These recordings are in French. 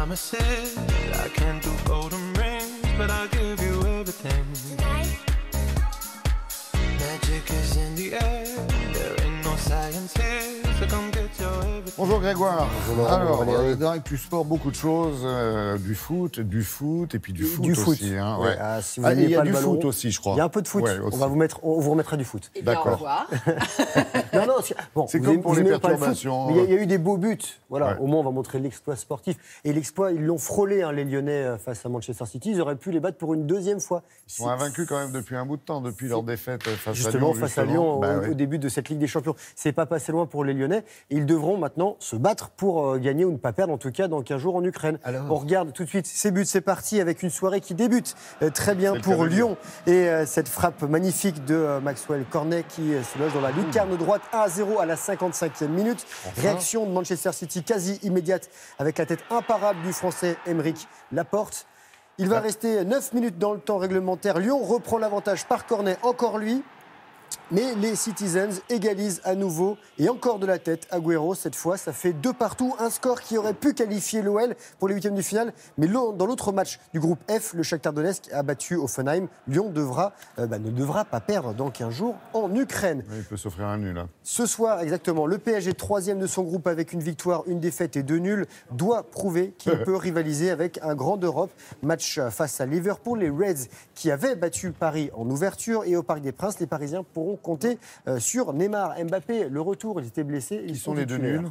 promises. I can't do golden rings, but I'll give you everything. Magic is in the air, there ain't no science here, so come get your everything. Bonjour Grégoire. Bonjour Laurent. Alors, Valérie. dans Actu Sport, beaucoup de choses, du foot et puis du foot aussi. Hein, Ouais. ouais. Si vous Il n'aimez y a pas du le ballon, foot aussi, je crois. il y a un peu de foot. Ouais, on aussi. vous remettra du foot. Eh bien, D'accord. au revoir. Non, bon, C'est vous comme aimez- pour vous les aimez pas le foot, perturbations. mais il y a eu des beaux buts. Voilà, Ouais. au moins on va montrer l'exploit sportif. Et l'exploit, ils l'ont frôlé, hein, les Lyonnais, face à Manchester City. Ils auraient pu les battre pour une deuxième fois. Ils sont invaincus quand même depuis un bout de temps, depuis leur défaite face Justement, à Lyon. face à Lyon, Bah, au début de cette Ligue des Champions. C'est pas passé loin pour les Lyonnais. Et ils devront maintenant se battre pour gagner ou ne pas perdre, en tout cas dans 15 jours en Ukraine. Alors On regarde tout de suite ces buts. C'est parti avec une soirée qui débute très bien C'est le pour cas de Lyon. Et cette frappe magnifique de Maxwell Cornet qui se loge dans la lucarne droite 1-0 à la 55e minute. Enfin. Réaction de Manchester City quasi immédiate avec la tête imparable du Français Aymeric Laporte. Il va rester 9 minutes dans le temps réglementaire. Lyon reprend l'avantage par Cornet, encore lui. Mais les Citizens égalisent à nouveau et encore de la tête. Agüero, cette fois, ça fait 2 partout. Un score qui aurait pu qualifier l'OL pour les huitièmes de finale. Mais dans l'autre match du groupe F, le Shakhtar Donetsk a battu Hoffenheim. Lyon ne devra pas perdre dans 15 jours en Ukraine. Il peut s'offrir un nul. Hein. Ce soir, exactement, le PSG, 3e de son groupe avec une victoire, une défaite et 2 nuls, doit prouver qu'il peut rivaliser avec un grand d'Europe. Match face à Liverpool, les Reds qui avaient battu Paris en ouverture. Et au Parc des Princes, les Parisiens pourront compter sur Neymar, Mbappé. Le retour, ils étaient blessés. Qui sont les deux nuls?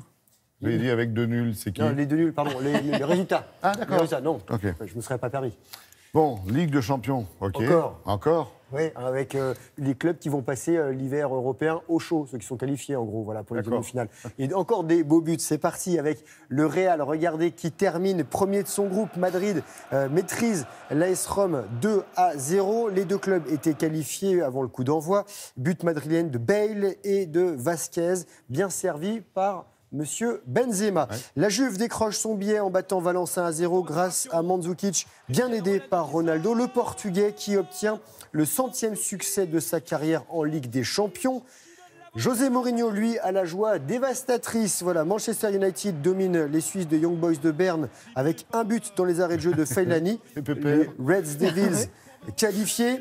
Vous avez dit avec 2 nuls, c'est qui? Non, les 2 nuls, pardon, les résultats. Ah, d'accord. Les résultats, non, Ok. je ne me serais pas permis. Bon, Ligue de Champions, ok. Encore Oui, avec les clubs qui vont passer l'hiver européen au chaud, ceux qui sont qualifiés en gros, voilà, pour les D'accord. demi-finales. Et encore des beaux buts, c'est parti avec le Real, regardez, qui termine premier de son groupe. Madrid maîtrise l'AS Rome 2-0. Les deux clubs étaient qualifiés avant le coup d'envoi. But madrilène de Bale et de Vasquez, bien servi par Monsieur Benzema. Ouais. La Juve décroche son billet en battant Valence 1-0 grâce à Mandzukic, bien aidé par Ronaldo. Le Portugais qui obtient le 100e succès de sa carrière en Ligue des Champions. José Mourinho, lui, a la joie dévastatrice. Voilà, Manchester United domine les Suisses de Young Boys de Berne avec un but dans les arrêts de jeu de Fellaini. Les Reds Devils qualifiés.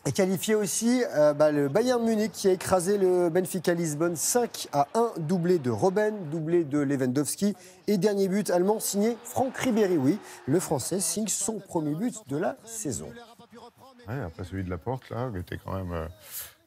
Et qualifié aussi le Bayern Munich qui a écrasé le Benfica Lisbonne 5-1, doublé de Robben, doublé de Lewandowski. Et dernier but allemand signé Franck Ribéry. Oui, le Français signe son premier but de la saison. Ouais, après celui de Laporte, là, qui était quand même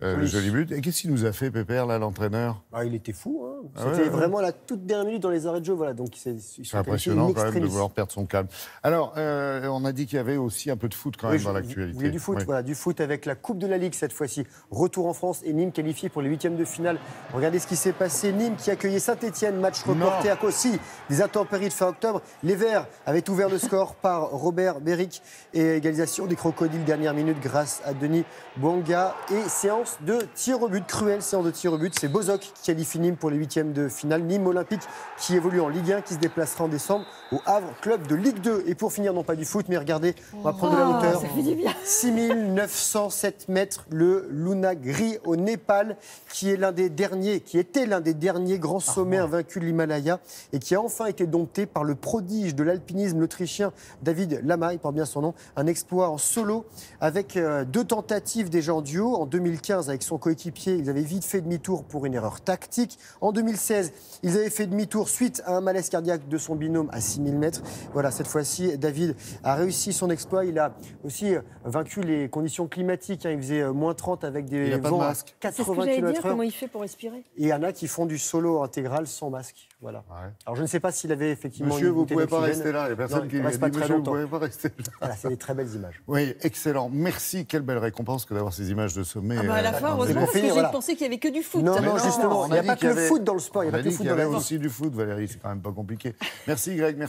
Oui. le joli but. Et qu'est-ce qu'il nous a fait, Pépère, là, l'entraîneur? Il était fou. Hein. Ah C'était ouais. vraiment la toute dernière minute dans les arrêts de jeu. Voilà. Donc C'est impressionnant quand même de vouloir perdre son calme. Alors, on a dit qu'il y avait aussi un peu de foot quand même dans l'actualité. Il y a du foot, Oui. voilà, du foot avec la Coupe de la Ligue cette fois-ci. Retour en France et Nîmes qualifié pour les huitièmes de finale. Regardez ce qui s'est passé. Nîmes qui accueillait Saint-Etienne, match reporté à cause aussi des intempéries de fin octobre. Les Verts avaient ouvert le score par Robert Béric et égalisation des Crocodiles dernière minute grâce à Denis Bouanga. Et séance de tir au but, cruelle séance de tir au but. C'est Bozoc qui qualifie Nîmes pour les huitièmes de finale. Nîmes Olympique qui évolue en Ligue 1, qui se déplacera en décembre au Havre, club de Ligue 2. Et pour finir, non pas du foot, mais regardez, on va prendre de la hauteur. Ça fait du bien. 6907 mètres, le Lunagri au Népal, qui était l'un des derniers grands sommets invaincus de l'Himalaya et qui a enfin été dompté par le prodige de l'alpinisme, l'Autrichien David Lama, il porte bien son nom, un exploit en solo avec 2 tentatives déjà en duo. En 2015, avec son coéquipier, ils avaient vite fait demi-tour pour une erreur tactique. En 2016, ils avaient fait demi-tour suite à un malaise cardiaque de son binôme à 6000 mètres. Voilà, cette fois-ci, David a réussi son exploit. Il a aussi vaincu les conditions climatiques. Il faisait moins 30 avec des Il a pas de vents à masque. C'est ce que 80 j'allais dire, km/h. comment il fait pour respirer? Et il y en a qui font du solo intégral sans masque. Voilà. Ouais. Alors je ne sais pas s'il avait effectivement Monsieur, une vous ne bouteille pouvez pas d'oxygène. rester là. Il n'y a personne Non, qui il lui a reste dit, pas très monsieur, vous ne longtemps. pouvez pas rester là. Voilà, c'est des très belles images. Oui, excellent. Merci. Quelle belle récompense que d'avoir ces images de sommet. À la fin, Et heureusement, pour parce finir, que voilà. j'ai pensé qu'il n'y avait que du foot. Non, Mais non, justement, on il n'y a dit pas qu'il que y le avait- foot dans le sport, il n'y a On pas a que le dit foot qu'il y dans la avait vie. aussi du foot, Valérie, c'est quand même pas compliqué. Merci Greg, merci.